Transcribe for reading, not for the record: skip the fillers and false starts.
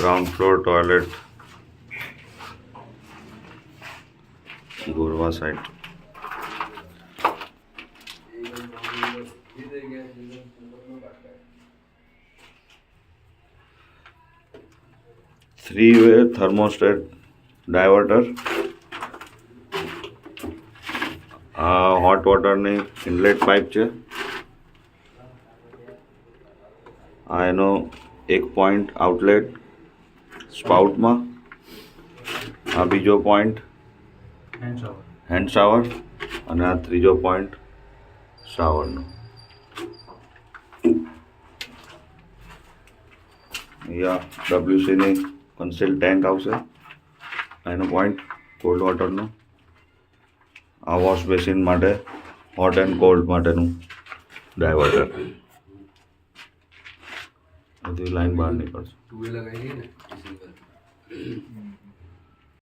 Ground floor toilet Gorwa side. Three-way thermostat diverter. આ hot વોટરની inlet pipe છે. આ એનો એક પોઈન્ટ આઉટલેટ સ્પાઉટમાં. આ બીજો પોઈન્ટ હેન્ડ શાવર અને આ ત્રીજો પોઈન્ટ શાવરનો. અહીંયા WCની કન્સીલ ટેન્ક આવશે. એનો પોઈન્ટ કોલ્ડ વોટરનો. આ વોશ બેસિન માટે હોટ એન્ડ કોલ્ડ માટેનું ડાયવર્ટર. બધી લાઈન બહાર નીકળશે.